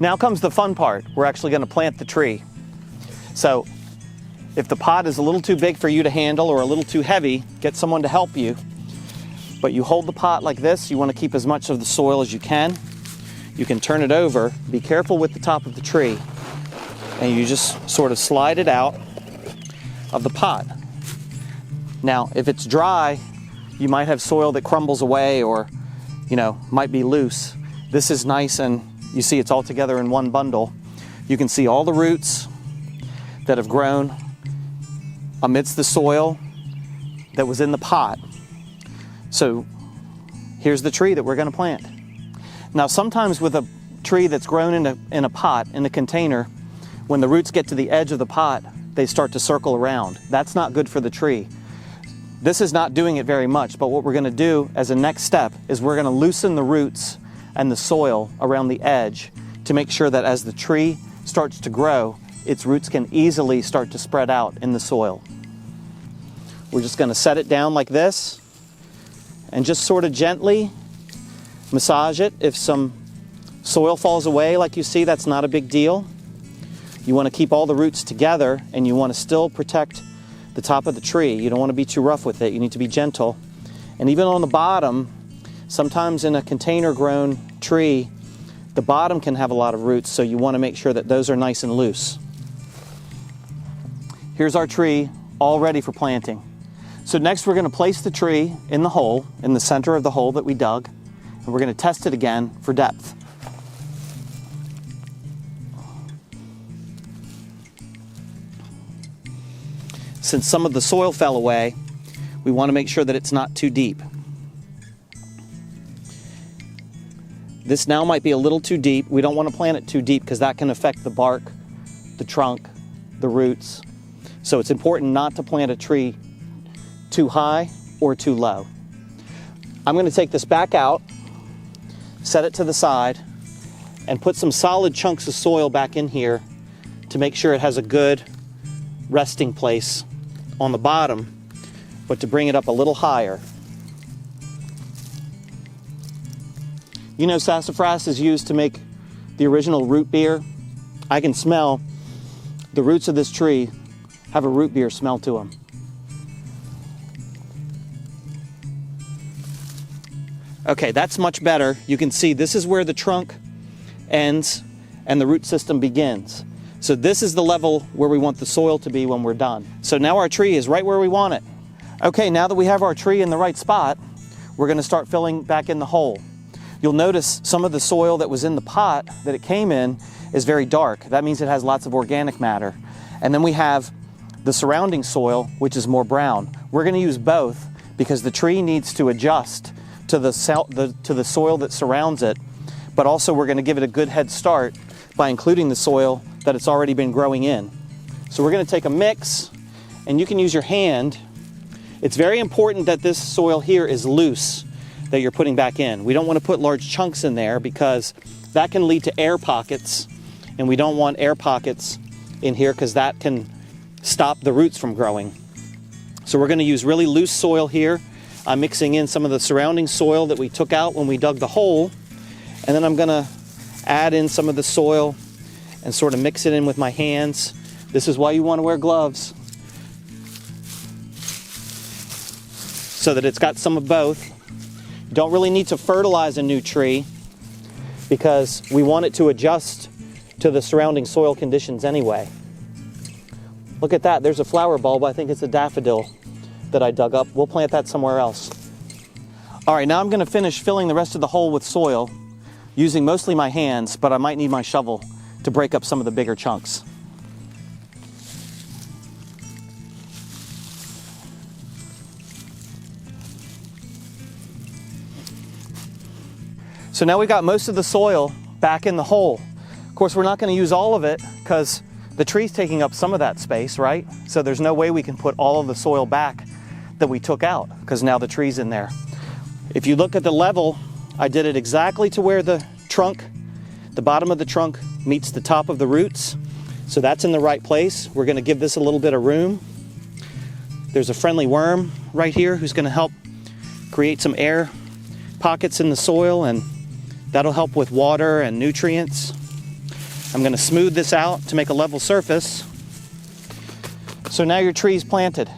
Now comes the fun part. We're actually going to plant the tree. So if the pot is a little too big for you to handle or a little too heavy, get someone to help you. But you hold the pot like this. You want to keep as much of the soil as you can. You can turn it over. Be careful with the top of the tree. And you just sort of slide it out of the pot. Now, if it's dry, you might have soil that crumbles away or, might be loose. This is nice, and you see it's all together in one bundle. You can see all the roots that have grown amidst the soil that was in the pot. So here's the tree that we're going to plant. Now, sometimes with a tree that's grown in a pot, in a container, when the roots get to the edge of the pot, they start to circle around. That's not good for the tree. This is not doing it very much, but what we're going to do as a next step is we're going to loosen the roots and the soil around the edge to make sure that as the tree starts to grow, its roots can easily start to spread out in the soil. We're just going to set it down like this and just sort of gently massage it. If some soil falls away like you see, that's not a big deal. You want to keep all the roots together, and you want to still protect the top of the tree. You don't want to be too rough with it. You need to be gentle. And even on the bottom, sometimes in a container grown tree, the bottom can have a lot of roots, so you want to make sure that those are nice and loose. Here's our tree all ready for planting. So next we're going to place the tree in the hole, in the center of the hole that we dug, and we're going to test it again for depth. Since some of the soil fell away, we want to make sure that it's not too deep. This now might be a little too deep. We don't want to plant it too deep because that can affect the bark, the trunk, the roots. So it's important not to plant a tree too high or too low. I'm going to take this back out, set it to the side, and put some solid chunks of soil back in here to make sure it has a good resting place on the bottom, but to bring it up a little higher. Sassafras is used to make the original root beer. I can smell the roots of this tree have a root beer smell to them. Okay, that's much better. You can see this is where the trunk ends and the root system begins. So this is the level where we want the soil to be when we're done. So now our tree is right where we want it. Okay, now that we have our tree in the right spot, we're going to start filling back in the hole. You'll notice some of the soil that was in the pot that it came in is very dark. That means it has lots of organic matter. And then we have the surrounding soil, which is more brown. We're going to use both because the tree needs to adjust to the soil that surrounds it, but also we're going to give it a good head start by including the soil that it's already been growing in. So we're going to take a mix, and you can use your hand. It's very important that this soil here is loose that you're putting back in. We don't want to put large chunks in there because that can lead to air pockets, and we don't want air pockets in here because that can stop the roots from growing. So we're going to use really loose soil here. I'm mixing in some of the surrounding soil that we took out when we dug the hole, and then I'm going to add in some of the soil and sort of mix it in with my hands. This is why you want to wear gloves, so that it's got some of both. You don't really need to fertilize a new tree because we want it to adjust to the surrounding soil conditions anyway. Look at that, there's a flower bulb. I think it's a daffodil that I dug up. We'll plant that somewhere else. All right, now I'm going to finish filling the rest of the hole with soil using mostly my hands, but I might need my shovel to break up some of the bigger chunks. So now we've got most of the soil back in the hole. Of course, we're not going to use all of it because the tree's taking up some of that space, right? So there's no way we can put all of the soil back that we took out because now the tree's in there. If you look at the level, I did it exactly to where the trunk, the bottom of the trunk meets the top of the roots. So that's in the right place. We're going to give this a little bit of room. There's a friendly worm right here who's going to help create some air pockets in the soil, and that'll help with water and nutrients. I'm going to smooth this out to make a level surface. So now your tree is planted.